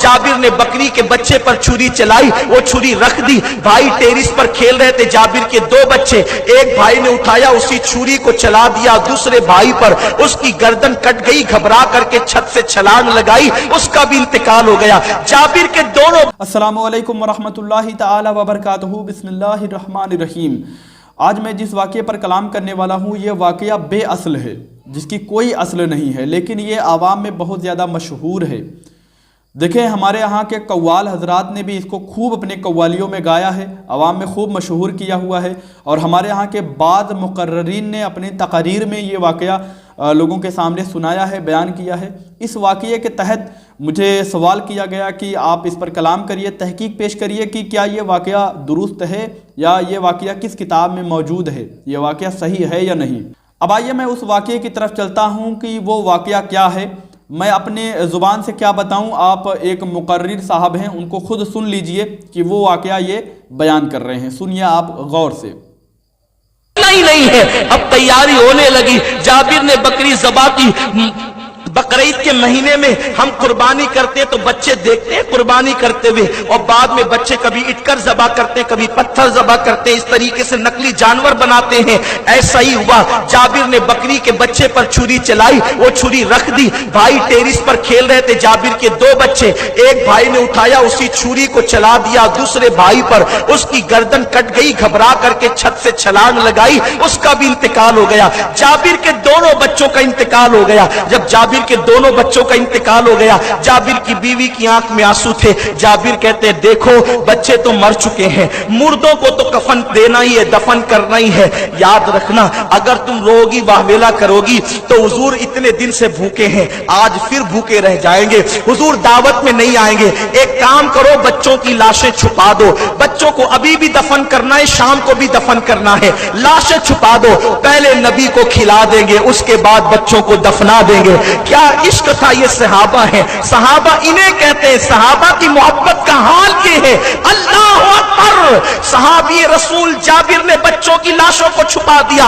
जाबिर ने बकरी के बच्चे पर छुरी चलाई, वो छुरी रख दी। भाई टेरिस पर खेल रहे थे जाबिर के दो बच्चे, एक भाई ने उठाया उसी छुरी को चला दिया दूसरे भाई पर, उसकी गर्दन कट गई, घबरा करके छत से छलांग लगाई, उसका भी इंतकाल हो गया। जाबिर के दोनों। अस्सलामु अलैकुम वरहमतुल्लाहि तआला वबरकातुहू। बिस्मिल्लाहिर्रहमानिर्रहीम। आज मैं जिस वाक़े पर कलाम करने वाला हूँ ये वाक़या बेअसल है, जिसकी कोई असल नहीं है, लेकिन ये आवाम में बहुत ज़्यादा मशहूर है। देखें, हमारे यहाँ के कव्वाल हजरात ने भी इसको खूब अपने कव्वालियों में गाया है, आवाम में खूब मशहूर किया हुआ है, और हमारे यहाँ के बाद मुकर्ररीन ने अपनी तकरीर में ये वाक़या लोगों के सामने सुनाया है, बयान किया है। इस वाक़ये के तहत मुझे सवाल किया गया कि आप इस पर कलाम करिए, तहकीक पेश करिए कि क्या ये वाक़या दुरुस्त है या ये वाक़या किस किताब में मौजूद है, ये वाक़या सही है या नहीं। अब आइए मैं उस वाक़ये की तरफ चलता हूँ कि वो वाक़या क्या है। मैं अपने ज़ुबान से क्या बताऊं, आप एक मुकर्रिर साहब हैं, उनको खुद सुन लीजिए कि वो वाक़या ये बयान कर रहे हैं। सुनिए आप गौर से। नहीं है, अब तैयारी होने लगी। जाबिर ने बकरी ज़बा की। बकरीद के महीने में हम कुर्बानी करते हैं तो बच्चे देखते हैं कुर्बानी करते हुए, और बाद में बच्चे कभी इटकर ज़बा करते हैं, कभी पत्थर ज़बा करते हैं, इस तरीके से नकली जानवर बनाते हैं। ऐसा ही हुआ, जाबिर ने बकरी के बच्चे पर छुरी चलाई, वो छुरी रख दी। भाई टेरिस पर खेल रहे थे जाबिर के दो बच्चे, एक भाई ने उठाया उसी छुरी को चला दिया दूसरे भाई पर, उसकी गर्दन कट गई, घबरा करके छत से छलांग लगाई, उसका भी इंतकाल हो गया। जाबिर के दोनों बच्चों का इंतकाल हो गया। जब जाबिर के दोनों बच्चों का इंतकाल हो गया, जाबिर की बीवी की आंख में आंसू थे। जाबिर कहते हैं, देखो बच्चे तो मर चुके हैं, मुर्दों को तो कफन देना ही है, दफन करना ही है। याद रखना, अगर तुम रोगी वाहवेला करोगी तो हुजूर इतने दिन से भूखे हैं, आज फिर भूखे रह जाएंगे, हुजूर दावत में नहीं आएंगे। एक काम करो, बच्चों की लाशें छुपा दो, बच्चों को अभी भी दफन करना है, शाम को भी दफन करना है, लाशें छुपा दो, पहले नबी को खिला देंगे, उसके बाद बच्चों को दफना देंगे। क्या इश्क था, ये सहाबा है, सहाबा इन्हें कहते हैं, सहाबा की मोहब्बत का हाल ये है। अल्लाह अकबर। सहाबी रसूल जाबिर ने बच्चों की लाशों को छुपा दिया,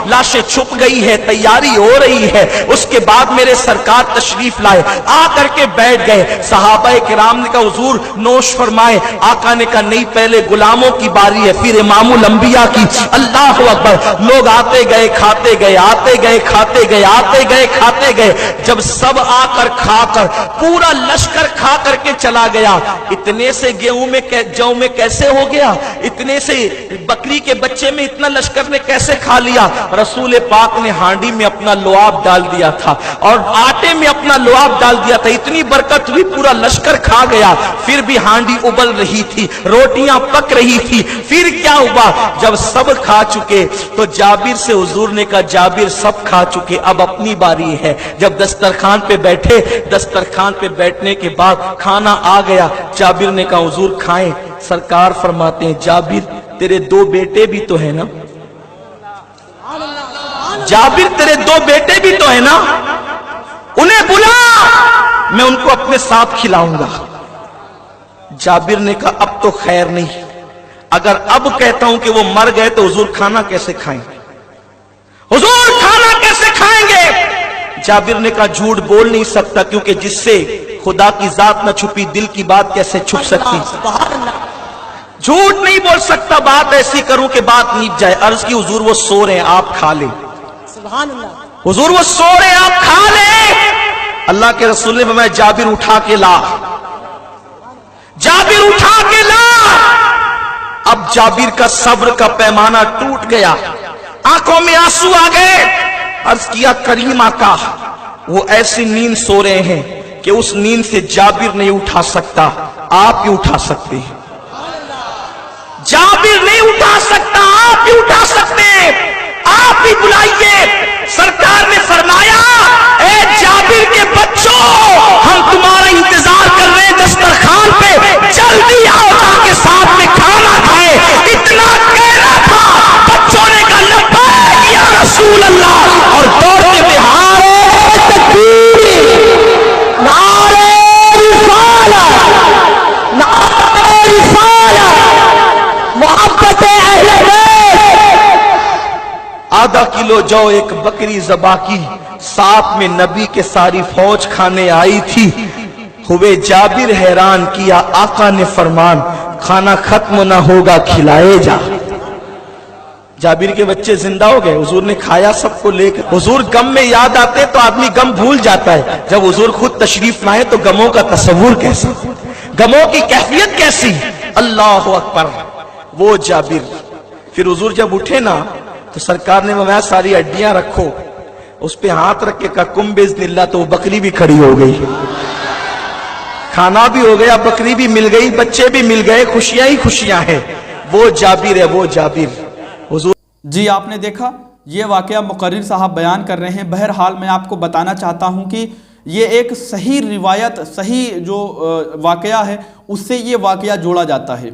लाशें छुप गई है, तैयारी हो रही है। उसके बाद मेरे सरकार तशरीफ लाए, आ करके बैठ गए। सहाबा किराम ने कहा, हुजूर नोश फरमाए। आका ने कहा, नहीं, पहले गुलामों की बारी है, फिर इमामुल अंबिया की। अल्लाह अकबर। लोग आते गए खाते गए, आते गए खाते गए, आते गए खाते गए। जब सब आकर खाकर पूरा लश्कर खा करके चला गया, इतने से गेहूं में जौ में कैसे हो गया, इतने से बकरी के बच्चे में इतना लश्कर ने कैसे खा लिया। रसूल पाक ने हांडी में अपना लुआब डाल दिया था और आटे में अपना लुआब डाल दिया था, इतनी बरकत हुई, पूरा लश्कर खा गया। फिर भी हांडी उबल रही थी, रोटियां पक रही थी। फिर क्या हुआ, जब सब खा चुके तो जाबिर से हुजूर ने कहा, जाबिर सब खा चुके, अब अपनी बारी है। जब दस्तरखान पे बैठे, दस्तरखान पे बैठने के बाद खाना आ गया, जाबिर ने कहा, हुजूर खाएं। सरकार फरमाते हैं, जाबिर तेरे दो बेटे भी तो है ना, जाबिर तेरे दो बेटे भी तो है ना, उन्हें बुला, मैं उनको अपने साथ खिलाऊंगा। जाबिर ने कहा, अब तो खैर नहीं, अगर अब कहता हूं कि वो मर गए तो हुजूर खाना कैसे खाएं, हुजूर खाना कैसे खाएंगे। जाबिर ने कहा, झूठ बोल नहीं सकता, क्योंकि जिससे खुदा की जात न छुपी, दिल की बात कैसे छुप सकती। झूठ नहीं बोल सकता, बात ऐसी करूं कि बात नीप जाए। अर्ज की, हुजूर वो सो रहे हैं, आप खा ले। हुजूर वो सो रहे हैं, आप खा ले। अल्लाह के रसूल ने फरमाया, जाबिर उठा के ला, जाबिर उठा के ला। अब जाबिर का सब्र का पैमाना टूट गया, आंखों में आंसू आ गए। अर्ज किया, करीम आका, वो ऐसी नींद सो रहे हैं कि उस नींद से जाबिर नहीं उठा सकता, आप ही उठा सकते हैं। जाबिर नहीं उठा सकता, आप ही उठा सकते हैं, आप ही बुलाइए। सरकार ने फरमाया, ए जाबिर के बच्चों, हम तुम्हारा इंतजार कर रहे हैं दस्तरखान पे, जल्दी आओ ताकि साथ में खाना खाए। इतना कहना था, बच्चों ने कहा, लब्बैक या रसूल अल्लाह, और दौड़ते हुए नारे तकबीर, नारे रिसालत, नारे रिसालत, मोहब्बत अहले बैत। आधा किलो जौ एक बकरी ज़बा की, साथ में नबी के सारी फौज खाने आई थी। हुए जाबिर हैरान, किया आका ने फरमान, खाना खत्म ना होगा खिलाए जा। जाबिर के बच्चे जिंदा हो गए, हुजूर ने खाया सबको लेकर। हुजूर गम में याद आते तो आदमी गम भूल जाता है, जब हुजूर खुद तशरीफ लाए तो गमों का तस्वुर कैसा, गमों की कैफियत कैसी। अल्लाह अकबर, वो जाबिर। फिर हुजूर जब उठे ना तो सरकार ने फरमाया सारी हड्डियां रखो, उस पे हाथ रख के कहा कुम बिस्मिल्लाह, तो बकरी भी खड़ी हो गई, खाना भी हो गया, बकरी भी मिल गई, बच्चे भी मिल गए, खुशियां ही खुशियां हैं। वो जाबिर है, वो जाबिर। हुजूर जी आपने देखा, ये वाकया मुकर्रिर साहब बयान कर रहे हैं। बहरहाल मैं आपको बताना चाहता हूँ कि ये एक सही रिवायत, सही जो वाकया है उससे ये वाकया जोड़ा जाता है।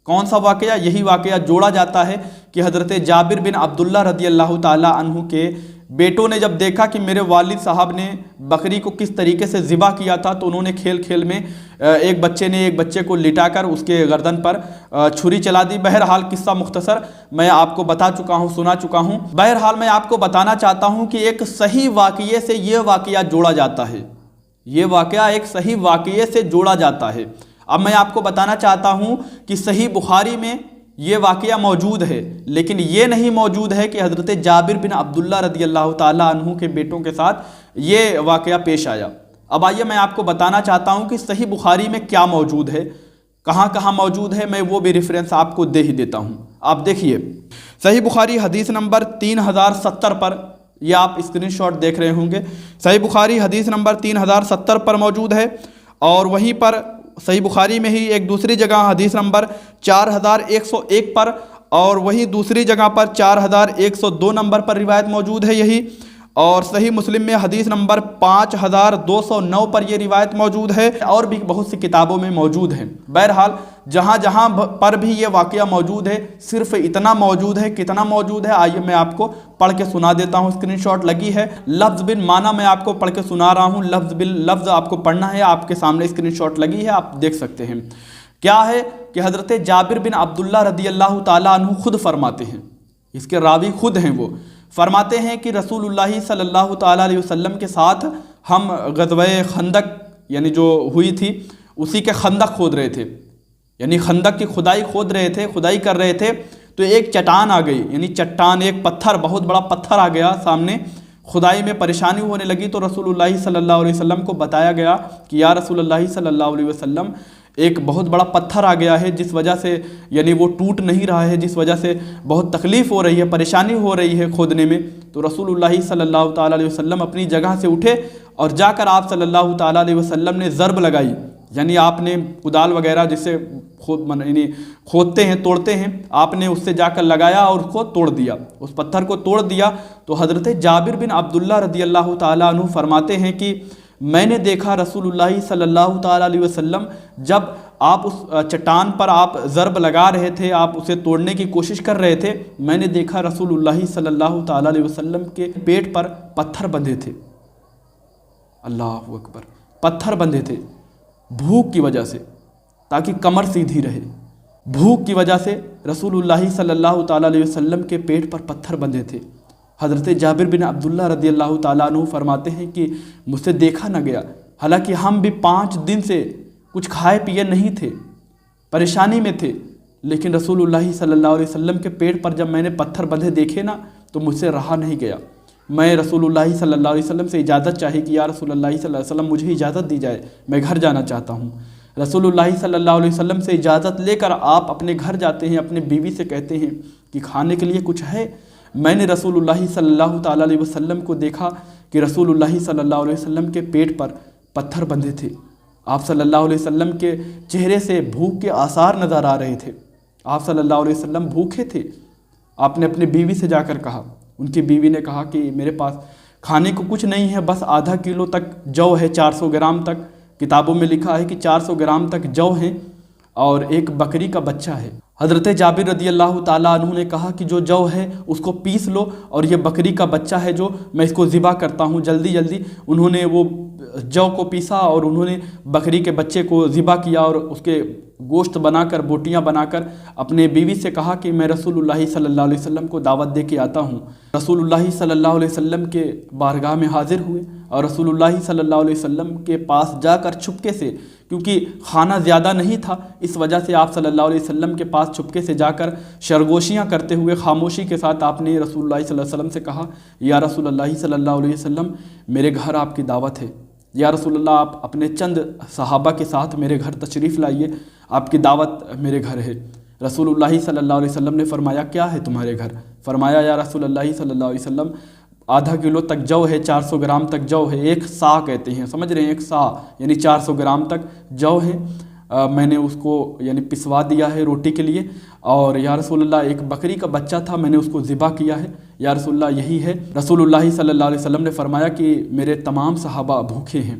कौन सा वाकया? यही वाकया जोड़ा जाता है कि हज़रत जाबिर बिन अब्दुल्ला रदी अल्लाह ताला अन्हु के बेटों ने जब देखा कि मेरे वालिद साहब ने बकरी को किस तरीके से ज़िबा किया था, तो उन्होंने खेल खेल में एक बच्चे ने एक बच्चे को लिटाकर उसके गर्दन पर छुरी चला दी। बहरहाल किस्सा मुख्तसर मैं आपको बता चुका हूँ, सुना चुका हूँ। बहरहाल मैं आपको बताना चाहता हूँ कि एक सही वाक़ये से ये वाक़या जोड़ा जाता है, ये वाक़या एक सही वाक़ये से जोड़ा जाता है। अब मैं आपको बताना चाहता हूँ कि सही बुखारी में ये वाक़या मौजूद है, लेकिन ये नहीं मौजूद है कि हज़रत जाबिर बिन अब्दुल्ला रदी अल्लाह ताला अन्हु के बेटों के साथ ये वाक़या पेश आया। अब आइए मैं आपको बताना चाहता हूँ कि सही बुखारी में क्या मौजूद है, कहाँ कहाँ मौजूद है, मैं वो भी रेफरेंस आपको दे ही देता हूँ। आप देखिए, सही बुखारी हदीस नंबर 3070 पर, यह आप स्क्रीनशॉट देख रहे होंगे, सही बुखारी हदीस नंबर 3070 पर मौजूद है। और वहीं पर सही बुखारी में ही एक दूसरी जगह हदीस नंबर 4101 पर, और वहीं दूसरी जगह पर 4102 नंबर पर रिवायत मौजूद है यही। और सही मुस्लिम में हदीस नंबर 5209 पर यह रिवायत मौजूद है, और भी बहुत सी किताबों में मौजूद है। बहरहाल जहाँ जहाँ पर भी ये वाक़या मौजूद है, सिर्फ इतना मौजूद है, कितना मौजूद है आइए मैं आपको पढ़ के सुना देता हूँ। स्क्रीनशॉट लगी है, लफ्ज़ बिन माना मैं आपको पढ़ के सुना रहा हूँ, लफ्ज़ बिन लफ्ज़ आपको पढ़ना है, आपके सामने स्क्रीनशॉट लगी है, आप देख सकते हैं। क्या है कि हज़रत जाबिर बिन अब्दुल्ला रदी अल्लाह ताला अन्हु खुद फरमाते हैं, इसके रावी खुद हैं, वो फरमाते हैं कि रसूलुल्लाह सल्लल्लाहु ताला अलैहि वसल्लम के साथ हम ग़ज़वे खंदक यानी जो हुई थी उसी के खंदक खोद रहे थे, यानी खंदक की खुदाई खोद रहे थे, खुदाई कर रहे थे, तो एक चट्टान आ गई, यानी चट्टान, एक पत्थर, बहुत बड़ा पत्थर आ गया सामने। खुदाई में परेशानी होने लगी तो रसूलुल्लाह सल्लल्लाहु अलैहि वसल्लम को बताया गया कि या रसूलुल्लाह सल्लल्लाहु अलैहि वसल्लम, एक बहुत बड़ा पत्थर आ गया है जिस वजह से यानी वो टूट नहीं रहा है, जिस वजह से बहुत तकलीफ़ हो रही है, परेशानी हो रही है खोदने में। तो रसूलुल्लाह सल्लल्लाहु ताला अलैहि वसल्लम अपनी जगह से उठे और जाकर आप सल्लल्लाहु ताला अलैहि वसल्लम ने ज़रब लगाई, यानी आपने कुदाल वगैरह जिससे यानी खोदते हैं, तोड़ते हैं, आपने उससे जाकर लगाया और उसको तोड़ दिया, उस पत्थर को तोड़ दिया। तो हज़रत जाबिर बिन अब्दुल्ला रदी अल्लाह ताला अन्हु फरमाते हैं कि मैंने देखा रसूलुल्लाह सल्लल्लाहु ताला अलैहि वसल्लम जब आप उस चट्टान पर आप ज़रब लगा रहे थे, आप उसे तोड़ने की कोशिश कर रहे थे, मैंने देखा रसूलुल्लाह सल्लल्लाहु ताला अलैहि वसल्लम के पेट पर पत्थर बंधे थे। अल्लाहु अकबर, पत्थर बंधे थे भूख की वजह से, ताकि कमर सीधी रहे। भूख की वजह से रसूलुल्लाह सल्लल्लाहु ताला अलैहि वसल्लम के पेट पर पत्थर बंधे थे। हज़रत जाबिर बिन अब्दुल्ला रदी अल्लाह ताला अन्हु फरमाते हैं कि मुझसे देखा न गया, हालांकि हम भी 5 दिन से कुछ खाए पिए नहीं थे, परेशानी में थे, लेकिन रसूलुल्लाह सल्लल्लाहु अलैहि वसल्लम के पेट पर जब मैंने पत्थर बंधे देखे ना तो मुझसे रहा नहीं गया। मैं रसूलुल्लाह सल्लल्लाहु अलैहि वसल्लम से इजाज़त चाही कि या रसूलुल्लाह सल्लल्लाहु अलैहि वसल्लम मुझे इजाज़त दी जाए, मैं घर जाना चाहता हूँ। रसूलुल्लाह सल्लल्लाहु अलैहि वसल्लम से इजाज़त लेकर आप अपने घर जाते हैं, अपने बीवी से कहते हैं कि खाने के लिए कुछ है। मैंने रसूलुल्लाह सल्लल्लाहु ताला अलैहि वसल्लम को देखा कि रसूलुल्लाह सल्लल्लाहु अलैहि वसल्लम के पेट पर पत्थर बंधे थे। आप सल्लल्लाहु अलैहि वसल्लम के चेहरे से भूख के आसार नज़र आ रहे थे, आप सल्लल्लाहु अलैहि वसल्लम भूखे थे। आपने अपनी बीवी से जाकर कहा, उनकी बीवी ने कहा कि मेरे पास खाने को कुछ नहीं है, बस आधा किलो तक जौ है, 400 ग्राम तक, किताबों में लिखा है कि 400 ग्राम तक जौ है और एक बकरी का बच्चा है। हज़रत जाबिर रदी अल्लाह ताला अन्हु ने कहा कि जो जौ है उसको पीस लो और ये बकरी का बच्चा है जो मैं इसको ज़िबा करता हूँ जल्दी जल्दी। उन्होंने वो जौ को पीसा और उन्होंने बकरी के बच्चे को ज़िबा किया और उसके गोश्त बनाकर बोटियां बनाकर अपने बीवी से कहा कि मैं रसूलुल्लाह सल्लल्लाहु अलैहि वसल्लम को दावत दे के आता हूँ। रसूलुल्लाह सल्लल्लाहु अलैहि वसल्लम के बारगाह में हाजिर हुए और रसूलुल्लाह सल्लल्लाहु अलैहि वसल्लम के पास जाकर छुपके से, क्योंकि खाना ज़्यादा नहीं था, इस वजह से आप सल्लल्लाहु अलैहि वसल्लम के पास छुपके से जाकर सरगोशियाँ करते हुए खामोशी के साथ आपने रसूलुल्लाह सल्लल्लाहु अलैहि वसल्लम से कहा, या रसूलुल्लाह सल्लल्लाहु अलैहि वसल्लम, मेरे घर आपकी दावत है। या रसूलुल्लाह, आप अपने चंद सहाबा के साथ मेरे घर तशरीफ़ लाइए, आपकी दावत मेरे घर है। रसूलुल्लाह सल्लल्लाहु अलैहि वसल्लम ने फरमाया, क्या है तुम्हारे घर? फरमाया, या रसूलुल्लाह सल्लल्लाहु अलैहि वसल्लम, आधा किलो तक जौ है, 400 ग्राम तक जौ है, एक सा कहते हैं, समझ रहे हैं, एक सा यानी 400 ग्राम तक जौ है। मैंने उसको यानी पिसवा दिया है रोटी के लिए। और या रसूलुल्लाह, एक बकरी का बच्चा था, मैंने उसको ज़िबा किया है। या रसूलुल्लाह, यही है। रसूलुल्लाह सल्लल्लाहु अलैहि वसल्लम ने फरमाया कि मेरे तमाम सहाबा भूखे हैं।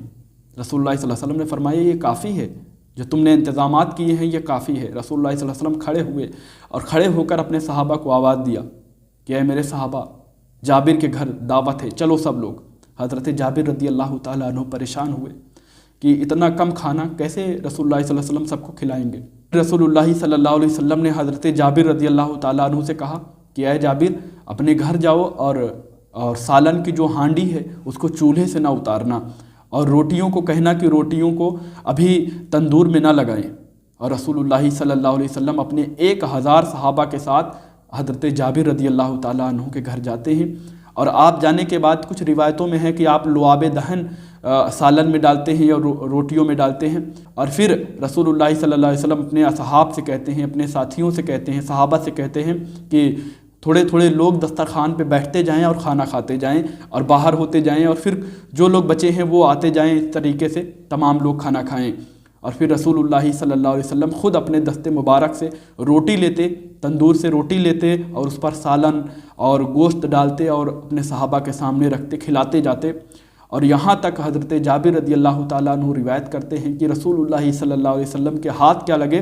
रसूलुल्लाह सल्लल्लाहु अलैहि वसल्लम ने फरमाया, ये काफ़ी है, जो तुमने इंतज़ामात किए हैं ये काफ़ी है। रसूलुल्लाह सल्लल्लाहु अलैहि वसल्लम खड़े हुए और खड़े होकर अपने सहाबा को आवाज़ दिया कि ऐ मेरे सहाबा, जाबिर के घर दावत है, चलो सब लोग। हज़रत जाबिर रदी अल्लाह ताला अन्हु परेशान हुए कि इतना कम खाना कैसे रसूलुल्लाह सल्लल्लाहु अलैहि वसल्लम सबको खिलाएंगे। रसूलुल्लाह सल्लल्लाहु अलैहि वसल्लम ने हज़रत जाबिर रदी अल्लाह ताला अन्हु से कहा कि ऐ जाबिर, अपने घर जाओ और सालन की जो हांडी है उसको चूल्हे से ना उतारना, और रोटियों को कहना कि रोटियों को अभी तंदूर में ना लगाएं। और रसूलुल्लाह सल्लल्लाहु अलैहि वसल्लम अपने 1000 सहाबा के साथ हज़रत जाबिर रदी अल्लाह ताला अन्हु के घर जाते हैं। और आप जाने के बाद कुछ रिवायतों में है कि आप लुआब दहन सालन में डालते हैं या रोटियों में डालते हैं। और फिर रसूलुल्लाह सल्लल्लाहु अलैहि वसल्लम अपने असहाब से कहते हैं, अपने साथियों से कहते हैं, सहाबा से कहते हैं कि थोड़े थोड़े लोग दस्तरखान पे बैठते जाएं और खाना खाते जाएं और बाहर होते जाएं, और फिर जो लोग बचे हैं वो आते जाएं, इस तरीके से तमाम लोग खाना खाएं। और फिर रसूलुल्लाह सल्लल्लाहु अलैहि वसल्लम ख़ुद अपने दस्ते मुबारक से रोटी लेते, तंदूर से रोटी लेते और उस पर सालन और गोश्त डालते और अपने सहाबा के सामने रखते, खिलाते जाते। और यहाँ तक हज़रत जाबिर रदी अल्लाह ताला अन्हु रिवायत करते हैं कि रसूलुल्लाह सल्लल्लाहु अलैहि वसल्लम के हाथ क्या लगे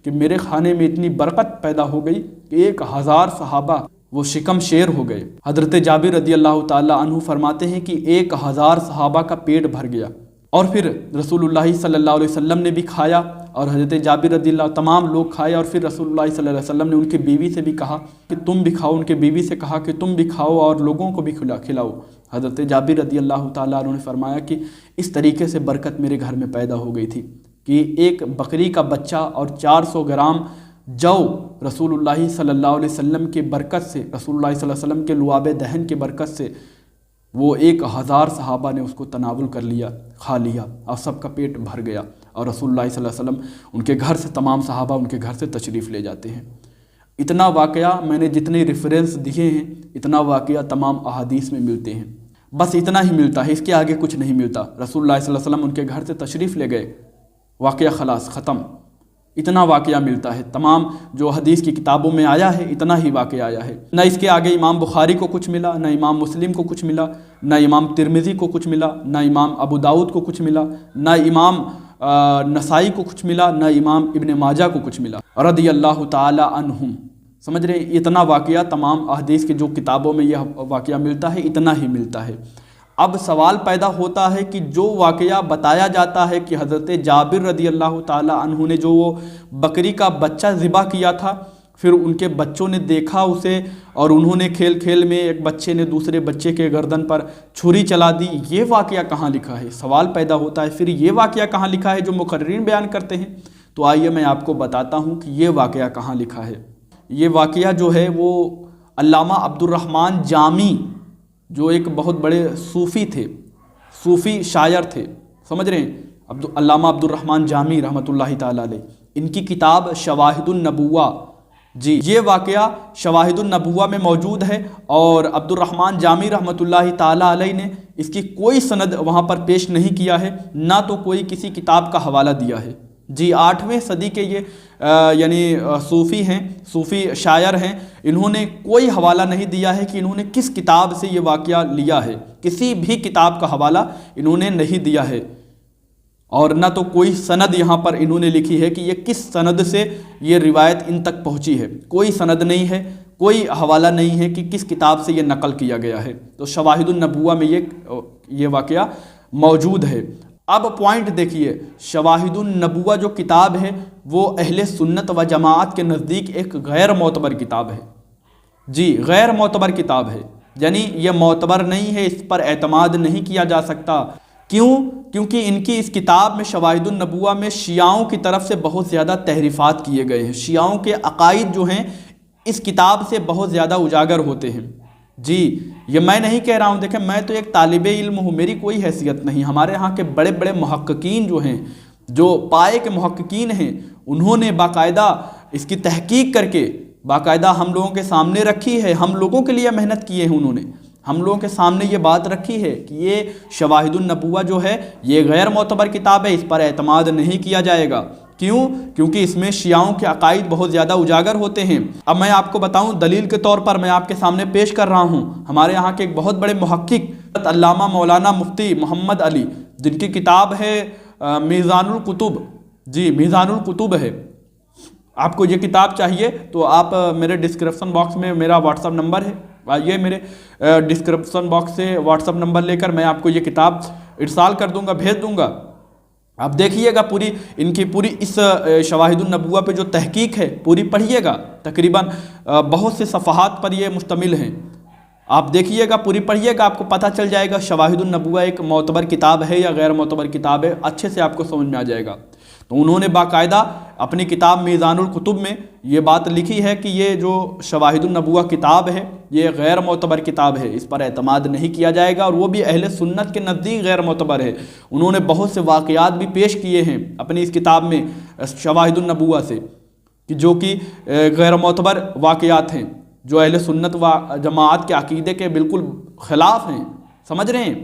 कि मेरे खाने में इतनी बरकत पैदा हो गई कि 1000 सहाबा वो शिकम शेर हो गए। हज़रत जाबिर रदी अल्लाह ताला अन्हु फरमाते हैं कि 1000 सहाबा का पेट भर गया। और फिर रसूलुल्लाह सल्लल्लाहु अलैहि वसल्लम ने भी खाया और हज़रत जाबिर रदी अल्लाह तमाम लोग खाए। और फिर रसूलुल्लाह सल्लल्लाहु अलैहि वसल्लम ने उनकी बीवी से भी कहा कि तुम भी खाओ, उनके बीवी से कहा कि तुम भी खाओ और लोगों को भी खिलाओ। हज़रत जाबिर रदी अल्लाह ताला अन्हु ने फरमाया कि इस तरीके से बरकत मेरे घर में पैदा हो गई थी कि एक बकरी का बच्चा और 400 ग्राम जौ रसूलुल्लाह सल्लल्लाहु अलैहि वसल्लम के बरकत से, रसूलुल्लाह सल्लल्लाहु अलैहि वसल्लम के लुआब दहन के बरकत से वो 1000 सहाबा ने उसको तनावुल कर लिया, खा लिया और सबका पेट भर गया। और रसूलुल्लाह सल्लल्लाहु अलैहि वसल्लम उनके घर से, तमाम सहाबा उनके घर से तशरीफ़ ले जाते हैं। इतना वाक़या मैंने जितने रेफरेंस दिए हैं, इतना वाक़या तमाम अहादीस में मिलते हैं। बस इतना ही मिलता है, इसके आगे कुछ नहीं मिलता। रसूलुल्लाह सल्लल्लाहु अलैहि वसल्लम उनके घर से तशरीफ़ ले गए, वाक़या खलास ख़त्म, इतना वाक़या मिलता है। तमाम जो हदीस की किताबों में आया है इतना ही वाक़या आया है। न इसके आगे इमाम बुखारी को कुछ मिला, न इमाम मुस्लिम को कुछ मिला, न इमाम तिरमिज़ी को कुछ मिला, न इमाम अबू दाऊद को कुछ मिला, न इमाम नसाई को कुछ मिला, न इमाम इब्न माजा को कुछ मिला रदी अल्लाह ताला अन्हुम। समझ रहे हैं, इतना वाक़या तमाम हदीस की जो किताबों में यह वाक़या मिलता है इतना ही मिलता है। अब सवाल पैदा होता है कि जो वाक़या बताया जाता है कि हज़रत जाबिर रदी अल्लाह ताला अन्हु ने जो वो बकरी का बच्चा ज़िबा किया था, फिर उनके बच्चों ने देखा उसे और उन्होंने खेल खेल में एक बच्चे ने दूसरे बच्चे के गर्दन पर छुरी चला दी, ये वाक़या कहाँ लिखा है? सवाल पैदा होता है फिर ये वाक़या कहाँ लिखा है जो मुकर्रिरीन बयान करते हैं। तो आइए मैं आपको बताता हूँ कि ये वाक़या कहाँ लिखा है। ये वाक़या जो है वो अल्लामा अब्दुर्रहमान जामी, जो एक बहुत बड़े सूफ़ी थे, सूफ़ी शायर थे, समझ रहे हैं, अल्लामा अब्दुर्रहमान जामी रहमतुल्लाहि ताला अलैह, इनकी किताब शवाहिदुन नबुव्वा, जी ये वाक़या शवाहिदुन नबुव्वा में मौजूद है। और अब्दुर्रहमान जामी रहमतुल्लाहि ताला अलैह ने इसकी कोई सनद वहाँ पर पेश नहीं किया है, ना तो कोई किसी किताब का हवाला दिया है। जी 8वें सदी के ये यानी सूफ़ी हैं, सूफ़ी शायर हैं, इन्होंने कोई हवाला नहीं दिया है कि इन्होंने किस किताब से ये वाक़या लिया है, किसी भी किताब का हवाला इन्होंने नहीं दिया है। और ना तो कोई सनद यहाँ पर इन्होंने लिखी है कि ये किस सनद से ये रिवायत इन तक पहुँची है, कोई सनद नहीं है, कोई हवाला नहीं है कि किस किताब से ये नकल किया गया है। तो शवाहिदुन नबुव्वा में ये वाक़या موجود ہے۔ اب پوائنٹ دیکھیے، شواہد النبوہ جو کتاب ہے وہ اہل سنت و جماعت کے نزدیک ایک غیر معتبر کتاب ہے۔ جی، غیر معتبر کتاب ہے، یعنی یہ معتبر نہیں ہے، اس پر اعتماد نہیں کیا جا سکتا۔ کیوں؟ کیونکہ ان کی اس کتاب میں، شواہد النبوہ میں، شیعوں کی طرف سے بہت زیادہ تحریفات کیے گئے ہیں۔ شیعوں کے عقائد جو ہیں اس کتاب سے بہت زیادہ اجاگر ہوتے ہیں۔ جی، یہ میں نہیں کہہ رہا ہوں، دیکھیں میں تو ایک طالب علم ہوں، میری کوئی حیثیت نہیں۔ ہمارے ہاں کے بڑے بڑے محققین جو ہیں، جو پائے کے محققین ہیں، انہوں نے باقاعدہ اس کی تحقیق کر کے باقاعدہ ہم لوگوں کے سامنے رکھی ہے، ہم لوگوں کے لیے محنت کی ہے انہوں نے، ہم لوگوں کے سامنے یہ بات رکھی ہے کہ یہ شواہد النبوہ جو ہے یہ غیر معتبر کتاب ہے، اس پر اعتماد نہیں کیا جائے گا۔ کیوں؟ کیونکہ اس میں شیعوں کے عقائد بہت زیادہ اجاگر ہوتے ہیں۔ اب میں آپ کو بتاؤں، دلیل کے طور پر میں آپ کے سامنے پیش کر رہا ہوں ہمارے یہاں کے ایک بہت بڑے محقق علامہ مولانا مفتی محمد علی، جن کی کتاب ہے میزان الکتب۔ جی، میزان الکتب ہے۔ آپ کو یہ کتاب چاہیے تو آپ میرے ڈسکرپشن باکس میں میرا واٹس اپ نمبر ہے، آئیے میرے ڈسکرپشن باکس سے واٹس اپ نمبر لے کر میں آپ کو یہ کتاب ارسال کر دوں گا، بھیج دوں گا۔ آپ دیکھیے گا، پوری ان کی پوری اس شواہد النبوہ پہ جو تحقیق ہے پوری پڑھیے گا، تقریباً بہت سے صفحات پر یہ مشتمل ہیں۔ آپ دیکھیے گا، پوری پڑھیے گا، آپ کو پتہ چل جائے گا شواہد النبوہ ایک معتبر کتاب ہے یا غیر معتبر کتاب ہے، اچھے سے آپ کو سمجھ میں آ جائے گا۔ تو انہوں نے باقاعدہ اپنی کتاب میزان الکتب میں یہ بات لکھی ہے کہ یہ جو شواہد النبوہ کتاب ہے یہ غیر معتبر کتاب ہے، اس پر اعتماد نہیں کیا جائے گا، اور وہ بھی اہل سنت کے نزدیک غیر معتبر ہے۔ انہوں نے بہت سے واقعات بھی پیش کیے ہیں اپنی اس کتاب میں شواہد النبوہ سے، کہ جو کہ غیر معتبر واقعات ہیں، جو اہل سنت و جماعت کے عقیدے کے بالکل خلاف ہیں۔ سمجھ رہے ہیں؟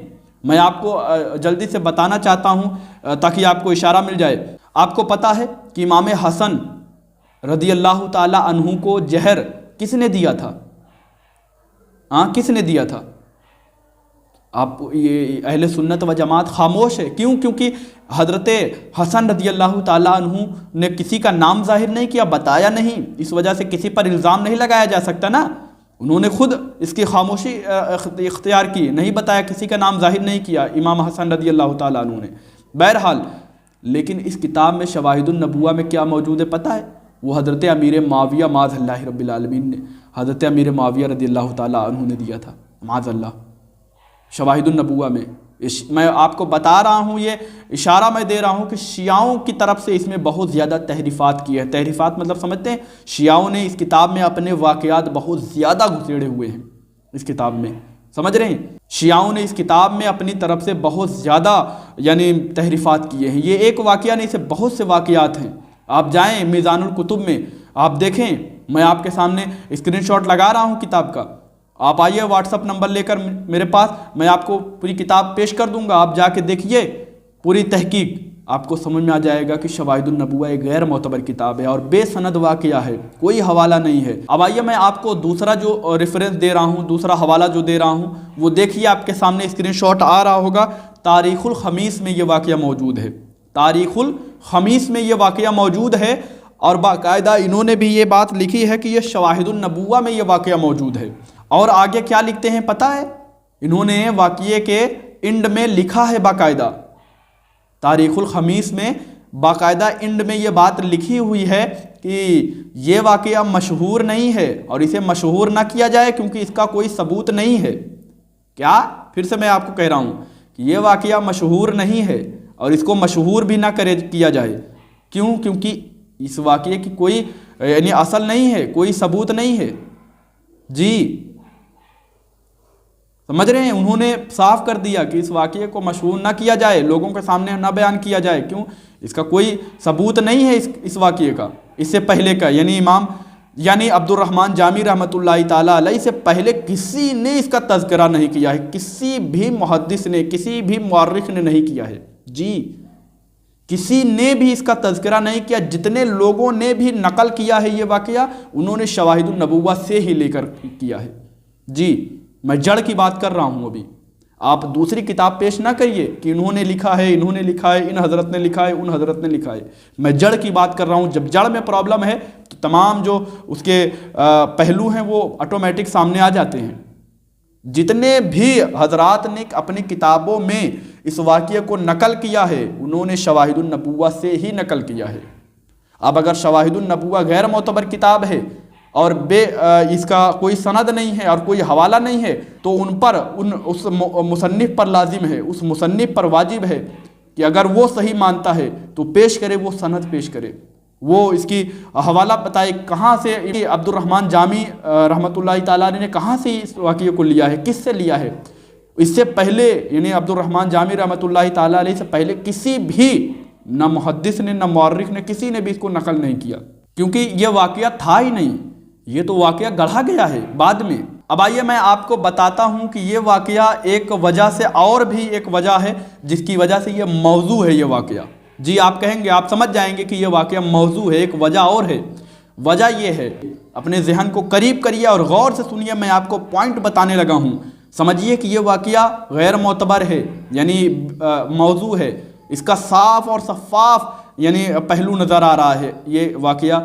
میں آپ کو جلدی سے بتانا چاہتا ہوں تاکہ آپ کو اشارہ مل جائے۔ آپ کو پتہ ہے کہ امام حسن رضی اللہ تعالی عنہ کو زہر کس نے دیا تھا؟ کس نے دیا تھا؟ آپ یہ اہل سنت و جماعت خاموش ہے۔ کیوں؟ کیونکہ حضرت حسن رضی اللہ تعالی عنہ نے کسی کا نام ظاہر نہیں کیا، بتایا نہیں، اس وجہ سے کسی پر الزام نہیں لگایا جا سکتا نا۔ انہوں نے خود اس کی خاموشی اختیار کی، نہیں بتایا، کسی کا نام ظاہر نہیں کیا امام حسن رضی اللہ تعالی عنہ نے۔ بہرحال، لیکن اس کتاب میں شواہد النبوہ میں کیا موجود ہے پتہ ہے؟ وہ حضرت امیر معاویہ معاذ اللہ رب العالمین نے، حضرت امیر معاویہ رضی اللہ تعالی عنہ نے دیا تھا، معاذ اللہ۔ شواہد النبوہ میں میں آپ کو بتا رہا ہوں، یہ اشارہ میں دے رہا ہوں کہ شیعوں کی طرف سے اس میں بہت زیادہ تحریفات کی ہے۔ تحریفات مطلب سمجھتے ہیں؟ شیعوں نے اس کتاب میں اپنے واقعات بہت زیادہ گھسیڑے ہوئے ہیں اس کتاب میں، سمجھ رہے ہیں؟ شیعوں نے اس کتاب میں اپنی طرف سے بہت زیادہ یعنی تحریفات کیے ہیں۔ یہ ایک واقعہ نہیں، سے بہت سے واقعات ہیں۔ آپ جائیں میزان الکتب میں، آپ دیکھیں، میں آپ کے سامنے اسکرین شاٹ لگا رہا ہوں کتاب کا، آپ آئیے واٹس اپ نمبر لے کر میرے پاس، میں آپ کو پوری کتاب پیش کر دوں گا، آپ جا کے دیکھیے پوری تحقیق، آپ کو سمجھ میں آ جائے گا کہ شواہد النبوہ ایک غیر معتبر کتاب ہے اور بے سند واقعہ ہے، کوئی حوالہ نہیں ہے۔ اب آئیے میں آپ کو دوسرا جو ریفرنس دے رہا ہوں، دوسرا حوالہ جو دے رہا ہوں، وہ دیکھیے، آپ کے سامنے اسکرین شاٹ آ رہا ہوگا۔ تاریخ الخمیس میں یہ واقعہ موجود ہے، تاریخ الخمیس میں یہ واقعہ موجود ہے، اور باقاعدہ انہوں نے بھی یہ بات لکھی ہے کہ یہ شواہد النبوہ میں یہ واقعہ موجود ہے۔ اور آگے کیا لکھتے ہیں پتہ ہے؟ انہوں نے واقعے کے اینڈ میں لکھا ہے، باقاعدہ تاریخ الخمیس میں باقاعدہ اینڈ میں یہ بات لکھی ہوئی ہے کہ یہ واقعہ مشہور نہیں ہے اور اسے مشہور نہ کیا جائے کیونکہ اس کا کوئی ثبوت نہیں ہے۔ کیا؟ پھر سے میں آپ کو کہہ رہا ہوں کہ یہ واقعہ مشہور نہیں ہے اور اس کو مشہور بھی نہ کیا جائے۔ کیوں؟ کیونکہ اس واقعے کی کوئی یعنی اصل نہیں ہے، کوئی ثبوت نہیں ہے۔ جی سمجھ رہے ہیں؟ انہوں نے صاف کر دیا کہ اس واقعے کو مشہور نہ کیا جائے، لوگوں کے سامنے نہ بیان کیا جائے۔ کیوں؟ اس کا کوئی ثبوت نہیں ہے اس واقعے کا، اس سے پہلے کا، یعنی امام عبد الرحمن جامی رحمۃ اللہ تعالیٰ علیہ سے پہلے کسی نے اس کا تذکرہ نہیں کیا ہے، کسی بھی محدث نے، کسی بھی مورخ نے نہیں کیا ہے۔ جی کسی نے بھی اس کا تذکرہ نہیں کیا، جتنے لوگوں نے بھی نقل کیا ہے یہ واقعہ، انہوں نے شواہد النبوہ سے ہی لے کر کیا ہے۔ جی میں جڑ کی بات کر رہا ہوں، ابھی آپ دوسری کتاب پیش نہ کریے کہ انہوں نے لکھا ہے، انہوں نے لکھا ہے، ان حضرت نے لکھا ہے، ان حضرت نے لکھا ہے۔ میں جڑ کی بات کر رہا ہوں۔ جب جڑ میں پرابلم ہے تو تمام جو اس کے پہلو ہیں وہ آٹومیٹک سامنے آ جاتے ہیں۔ جتنے بھی حضرات نے اپنی کتابوں میں इस वाक़ये को नकल किया है उन्होंने शवाहिदुन नबुव्वा से ही नकल किया है। अब अगर शवाहिदुन नबुव्वा गैर मोतबर किताब है और इसका कोई सनद नहीं है और कोई हवाला नहीं है, तो उन पर उस मुसन्निफ़ पर लाजिम है, उस मुसन्निफ़ पर वाजिब है कि अगर वो सही मानता है तो पेश करे, वो सनद पेश करे, वो इसकी हवाला बताए कहाँ से अब्दुर्रहमान जामी रहमतुल्लाहि ताला ने कहाँ से इस वाक़ये को लिया है, किससे लिया है। इससे पहले यानी अब्दुर्रहमान जामी रहमतुल्लाहि ताला अलैहि से पहले किसी भी न मुहद्दिस ने न मुअर्रिख ने किसी ने भी इसको नकल नहीं किया, क्योंकि ये वाक़या था ही नहीं, ये तो वाक़या गढ़ा गया है बाद में। अब आइए मैं आपको बताता हूँ कि ये वाक़या एक वजह से और भी एक वजह है जिसकी वजह से ये मौजू है ये वाक़या। जी आप कहेंगे, आप समझ जाएंगे कि ये वाक़या मौजू है, एक वजह और है। वजह ये है, अपने जहन को करीब करिए और गौर से सुनिए, मैं आपको पॉइंट बताने लगा हूँ। समझिए कि ये वाक़या गैर मोतबर है, यानी मौजू है, इसका साफ और शफ़ाफ यानी पहलू नज़र आ रहा है, ये वाक़या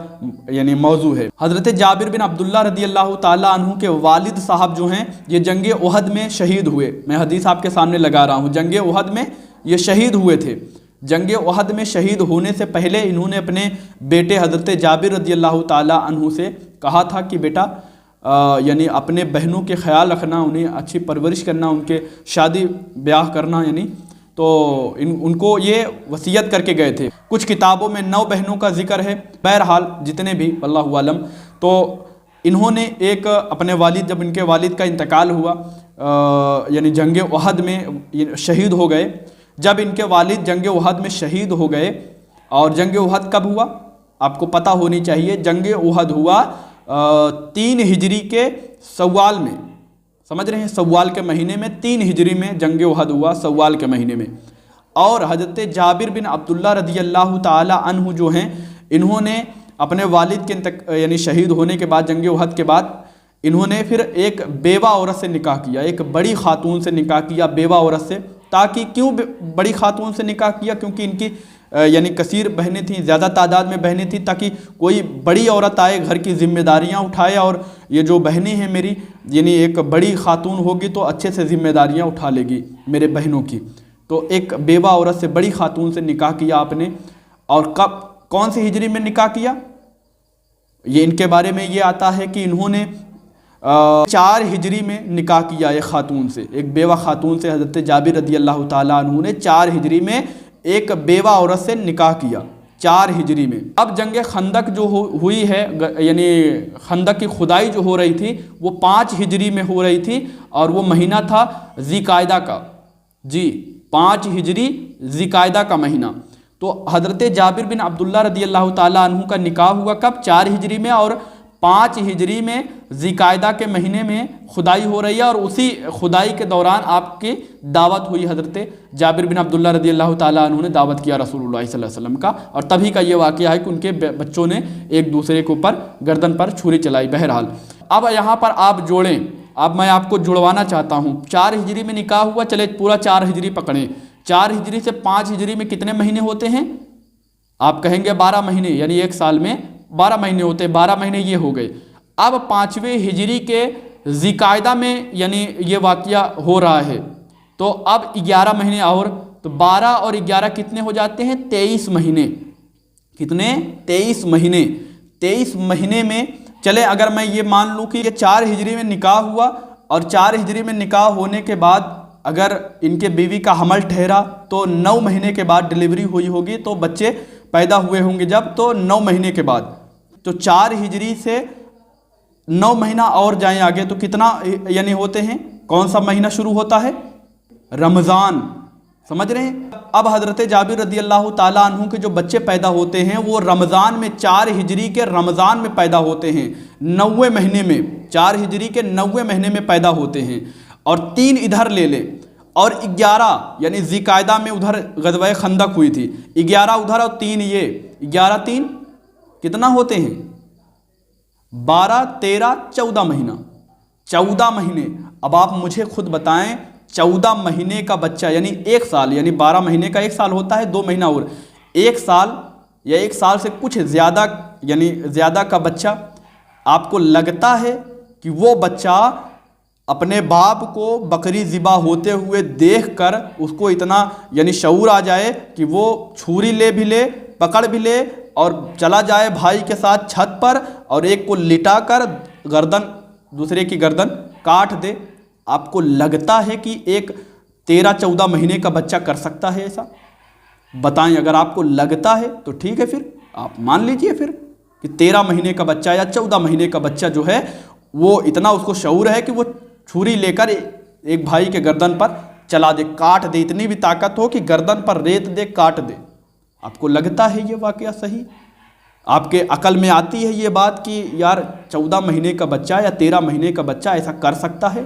यानी मौजू है। हज़रत जाबिर बिन अब्दुल्ला रदी अल्लाह ताला अन्हु के वालिद साहब जो हैं ये जंग उहद में शहीद हुए। मैं हदीस आपके सामने लगा रहा हूँ, जंग उहद में ये शहीद हुए थे। जंग उहद में शहीद होने से पहले इन्होंने अपने बेटे हज़रत जाबिर रदी अल्लाह ताला अन्हु से कहा था कि बेटा यानी अपने बहनों के ख्याल रखना, उन्हें अच्छी परवरिश करना, उनके शादी ब्याह करना, यानी तो उनको ये वसीयत करके गए थे। कुछ किताबों में 9 बहनों का जिक्र है, बहरहाल जितने भी अल्लाहु आलम। तो इन्होंने एक अपने वालिद, जब इनके वालिद का इंतकाल हुआ यानी जंग उहद में शहीद हो गए, जब इनके वालिद जंग उहद में शहीद हो गए, और जंग उहद कब हुआ आपको पता होनी चाहिए, जंग उहद हुआ 3 हिजरी के सव्वाल में, समझ रहे हैं, सव्वाल के महीने में, 3 हिजरी में जंग उहद हुआ, सव्वाल के महीने में। और हज़रत जाबिर बिन अब्दुल्ला रदी अल्लाह ताला अन्हु जो हैं, इन्होंने अपने वालिद के यानी शहीद होने के बाद, जंग उहद के बाद, इन्होंने फिर एक बेवा औरत से निकाह किया, एक बड़ी खातून से निकाह किया, बेवा औरत से। ताकि क्यों बड़ी खातून से निकाह किया, क्योंकि इनकी यानी कसीर बहनें थीं, ज़्यादा तादाद में बहनें थीं, ताकि कोई बड़ी औरत आए, घर की जिम्मेदारियां उठाए, और ये जो बहनें हैं मेरी, यानी एक बड़ी खातून होगी तो अच्छे से जिम्मेदारियां उठा लेगी मेरे बहनों की। तो एक बेवा औरत से, बड़ी खातून से निकाह किया आपने। और कब, कौन सी हिजरी में निकाह किया, ये इनके बारे में ये आता है कि इन्होंने 4 हिजरी में निकाह किया एक खातून से, एक बेवा खातून से। हज़रत जाबिर रदी अल्लाह ताला अन्हु ने 4 हिजरी में एक बेवा औरत से निकाह किया, 4 हिजरी में। अब जंग खंदक जो हुई है, यानी खंदक की खुदाई जो हो रही थी, वो 5 हिजरी में हो रही थी, और वो महीना था ज़िकायदा का। जी 5 हिजरी ज़िकायदा का महीना। तो हज़रत जाबिर बिन अब्दुल्ला रदी अल्लाह ताला अन्हु का निकाह हुआ कब, 4 हिजरी में, और 5 हिजरी में ज़िकायदा के महीने में खुदाई हो रही है, और उसी खुदाई के दौरान आपकी दावत हुई। हज़रत जाबिर बिन अब्दुल्ला रदी अल्लाह ताला अन्हु ने दावत किया रसूलुल्लाह सल्लल्लाहु अलैहि वसल्लम का, और तभी का ये वाक़या है कि उनके बच्चों ने एक दूसरे के ऊपर गर्दन पर छुरी चलाई। बहरहाल अब यहाँ पर आप जोड़ें, अब मैं आपको जुड़वाना चाहता हूँ। 4 हिजरी में निकाह हुआ, चले पूरा 4 हिजरी पकड़ें। 4 हिजरी से 5 हिजरी में कितने महीने होते हैं, आप कहेंगे 12 महीने, यानी एक साल में 12 महीने होते हैं, 12 महीने ये हो गए। अब 5वें हिजरी के ज़िकायदा में यानी ये वाक़या हो रहा है, तो अब 11 महीने और, तो 12 और 11 कितने हो जाते हैं, 23 महीने। कितने, 23 महीने। 23 महीने में चले, अगर मैं ये मान लूँ कि ये 4 हिजरी में निकाह हुआ, और 4 हिजरी में निकाह होने के बाद अगर इनके बीवी का हमल ठहरा तो 9 महीने के बाद डिलीवरी हुई होगी, तो बच्चे पैदा हुए होंगे जब, तो 9 महीने के बाद। तो 4 हिजरी से 9 महीना और जाएं आगे तो कितना यानी होते हैं, कौन सा महीना शुरू होता है, रमज़ान। समझ रहे हैं। अब हज़रत जाबिर रदी अल्लाह ताला अन्हु के जो बच्चे पैदा होते हैं वो रमज़ान में, 4 हिजरी के रमज़ान में पैदा होते हैं, 9वें महीने में, 4 हिजरी के 9वें महीने में पैदा होते हैं। और 3 इधर ले लें, और 11 यानी ज़िकायदा में उधर ग़ज़वा खंदक हुई थी, 11 उधर और 3 ये, 11 3 कितना होते हैं, 12 13 14 महीना, 14 महीने। अब आप मुझे खुद बताएं, 14 महीने का बच्चा यानी 1 साल, यानी 12 महीने का 1 साल होता है, 2 महीना और 1 साल या 1 साल से कुछ ज़्यादा यानी ज़्यादा का बच्चा, आपको लगता है कि वो बच्चा اپنے باپ کو بکری ذبح ہوتے ہوئے دیکھ کر اس کو اتنا یعنی شعور آ جائے کہ وہ چھری لے بھی لے، پکڑ بھی لے اور چلا جائے بھائی کے ساتھ چھت پر اور ایک کو لٹا کر گردن دوسرے کی گردن کاٹ دے۔ آپ کو لگتا ہے کہ ایک 13-14 مہینے کا بچہ کر سکتا ہے ایسا؟ بتائیں، اگر آپ کو لگتا ہے تو ٹھیک ہے، پھر آپ مان لیجئے پھر کہ 13 مہینے کا بچہ یا 14 مہینے کا بچہ جو ہے وہ اتنا اس کو شعور ہے کہ وہ چھری لے کر ایک بھائی کے گردن پر چلا دے، کاٹ دے، اتنی بھی طاقت ہو کہ گردن پر ریت دے، کاٹ دے۔ آپ کو لگتا ہے یہ واقعہ صحیح؟ آپ کے عقل میں آتی ہے یہ بات کہ یار 14 مہینے کا بچہ یا 13 مہینے کا بچہ ایسا کر سکتا ہے؟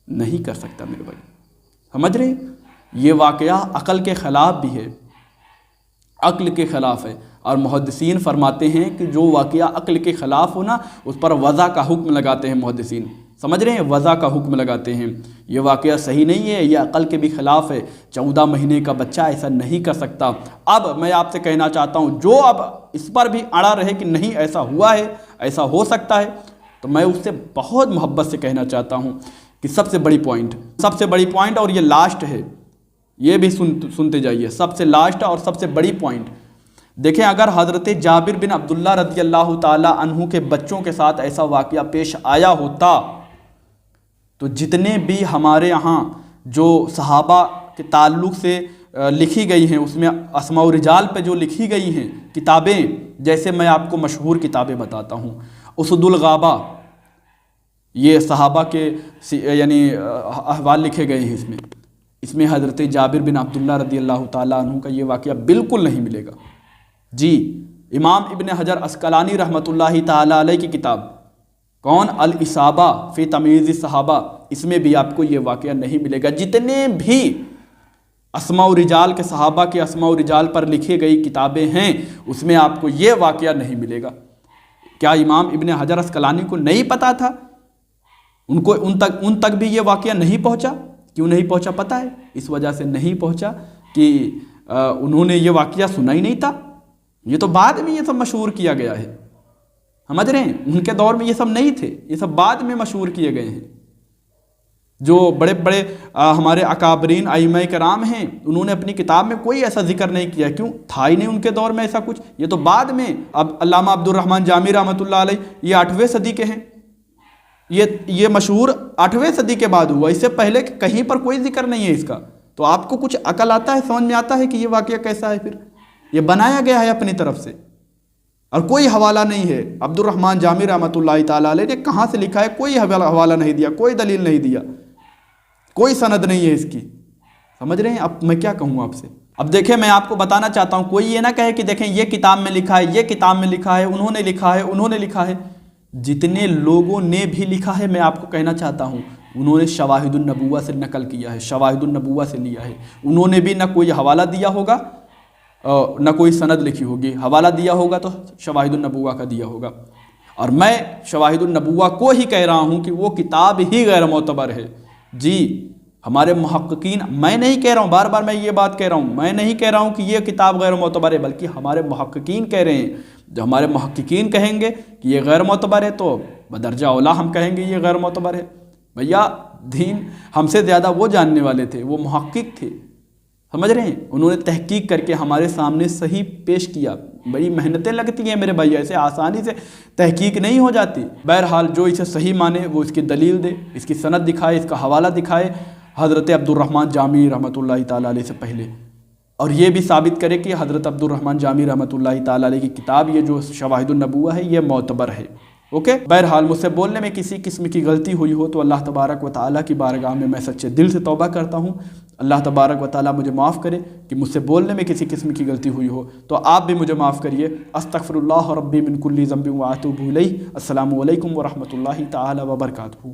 نہیں کر سکتا میرے بھائی، سمجھ رہے ہیں؟ یہ واقعہ عقل کے خلاف بھی ہے، عقل کے خلاف ہے، اور محدثین فرماتے ہیں کہ جو واقعہ عقل کے خلاف ہو نا اس پر وضع کا حکم لگاتے ہیں محدثین، سمجھ رہے ہیں؟ وضع کا حکم لگاتے ہیں۔ یہ واقعہ صحیح نہیں ہے، یہ عقل کے بھی خلاف ہے، 14 مہینے کا بچہ ایسا نہیں کر سکتا۔ اب میں آپ سے کہنا چاہتا ہوں جو اب اس پر بھی اڑا رہے کہ نہیں ایسا ہوا ہے، ایسا ہو سکتا ہے، تو میں اس سے بہت محبت سے کہنا چاہتا ہوں کہ سب سے بڑی پوائنٹ اور یہ لاسٹ ہے، یہ بھی سنتے جائیے، سب سے لاسٹ اور سب سے بڑی پوائنٹ دیکھیں۔ اگر حضرت جابر بن عبداللہ رضی اللہ تعالی عنہ کے بچوں کے ساتھ ایسا واقعہ پیش آیا ہوتا تو جتنے بھی ہمارے ہاں جو صحابہ کے تعلق سے لکھی گئی ہیں اس میں اسماء الرجال پہ جو لکھی گئی ہیں کتابیں، جیسے میں آپ کو مشہور کتابیں بتاتا ہوں، اسد الغابہ، یہ صحابہ کے یعنی احوال لکھے گئے ہیں، اس میں حضرت جابر بن عبداللہ رضی اللہ تعالیٰ عنہ کا یہ واقعہ بالکل نہیں ملے گا۔ جی، امام ابن حجر عسقلانی رحمۃ اللہ تعالیٰ علیہ کی کتاب کون؟ الاصابہ فی تمییز الصحابہ، اس میں بھی آپ کو یہ واقعہ نہیں ملے گا۔ جتنے بھی اسماء الرجال کے صحابہ کے اسماء الرجال پر لکھی گئی کتابیں ہیں اس میں آپ کو یہ واقعہ نہیں ملے گا۔ کیا امام ابن حجر عسقلانی کو نہیں پتا تھا؟ ان تک بھی یہ واقعہ نہیں پہنچا؟ کیوں نہیں پہنچا پتہ ہے؟ اس وجہ سے نہیں پہنچا کہ انہوں نے یہ واقعہ سنا ہی نہیں تھا، یہ تو بعد میں یہ سب مشہور کیا گیا ہے، سمجھ رہے ہیں؟ ان کے دور میں یہ سب نہیں تھے، یہ سب بعد میں مشہور کیے گئے ہیں۔ جو بڑے بڑے ہمارے اکابرین ائمہ کرام ہیں انہوں نے اپنی کتاب میں کوئی ایسا ذکر نہیں کیا، کیوں؟ تھا ہی نہیں ان کے دور میں ایسا کچھ، یہ تو بعد میں۔ اب علامہ عبد الرحمن جامی رحمۃ اللہ علیہ یہ 8ویں صدی کے ہیں، یہ مشہور 8ویں صدی کے بعد ہوا، اس سے پہلے کہیں پر کوئی ذکر نہیں ہے اس کا۔ تو آپ کو کچھ عقل آتا ہے، سمجھ میں آتا ہے کہ یہ واقعہ کیسا ہے؟ پھر یہ بنایا گیا ہے اپنی طرف سے اور کوئی حوالہ نہیں ہے۔ عبد الرحمن جامی رحمۃ اللہ تعالیٰ علیہ نے کہاں سے لکھا ہے؟ کوئی حوالہ نہیں دیا، کوئی دلیل نہیں دیا، کوئی سند نہیں ہے اس کی، سمجھ رہے ہیں؟ اب میں کیا کہوں آپ سے؟ اب دیکھیں، میں آپ کو بتانا چاہتا ہوں، کوئی یہ نہ کہے کہ دیکھیں یہ کتاب میں لکھا ہے، یہ کتاب میں لکھا ہے، انہوں نے لکھا ہے۔ جتنے لوگوں نے بھی لکھا ہے میں آپ کو کہنا چاہتا ہوں انہوں نے شواہد النبوہ سے نقل کیا ہے، شواہد النبوہ سے لیا ہے۔ انہوں نے بھی نہ کوئی حوالہ دیا ہوگا نہ کوئی سند لکھی ہوگی، حوالہ دیا ہوگا تو شواہد النبوہ کا دیا ہوگا۔ اور میں شواہد النبوہ کو ہی کہہ رہا ہوں کہ وہ کتاب ہی غیر معتبر ہے۔ جی، ہمارے محققین، میں نہیں کہہ رہا ہوں، بار بار میں یہ بات کہہ رہا ہوں، میں نہیں کہہ رہا ہوں کہ یہ کتاب غیر معتبر ہے، بلکہ ہمارے محققین کہہ رہے ہیں۔ جو ہمارے محققین کہیں گے کہ یہ غیر معتبر ہے تو بدرجہ اولا ہم کہیں گے یہ غیر معتبر ہے۔ بھیا، دین ہم سے زیادہ وہ جاننے والے تھے، وہ محقق تھے، سمجھ رہے ہیں؟ انہوں نے تحقیق کر کے ہمارے سامنے صحیح پیش کیا۔ بڑی محنتیں لگتی ہیں میرے بھائی، ایسے آسانی سے تحقیق نہیں ہو جاتی۔ بہرحال جو اسے صحیح مانے وہ اس کی دلیل دے، اس کی سند دکھائے، اس کا حوالہ دکھائے حضرت عبد الرحمن جامی رحمۃ اللہ تعالیٰ علیہ سے پہلے، اور یہ بھی ثابت کرے کہ حضرت عبد الرحمن جامی رحمۃ اللہ تعالیٰ علیہ کی کتاب یہ جو شواہد النبوہ ہے یہ معتبر ہے۔ اوکے، بہرحال مجھ سے بولنے میں کسی قسم کی غلطی ہوئی ہو تو اللہ تبارک و تعالیٰ کی بارگاہ میں سچے دل سے توبہ کرتا ہوں، اللہ تبارک و تعالیٰ مجھے معاف کرے کہ مجھ سے بولنے میں کسی قسم کی غلطی ہوئی ہو، تو آپ بھی مجھے معاف کریے۔ استغفر اللہ ربی من کل ذنب واتوب الیہ۔ السلام علیکم ورحمۃ اللہ تعالیٰ وبرکاتہ۔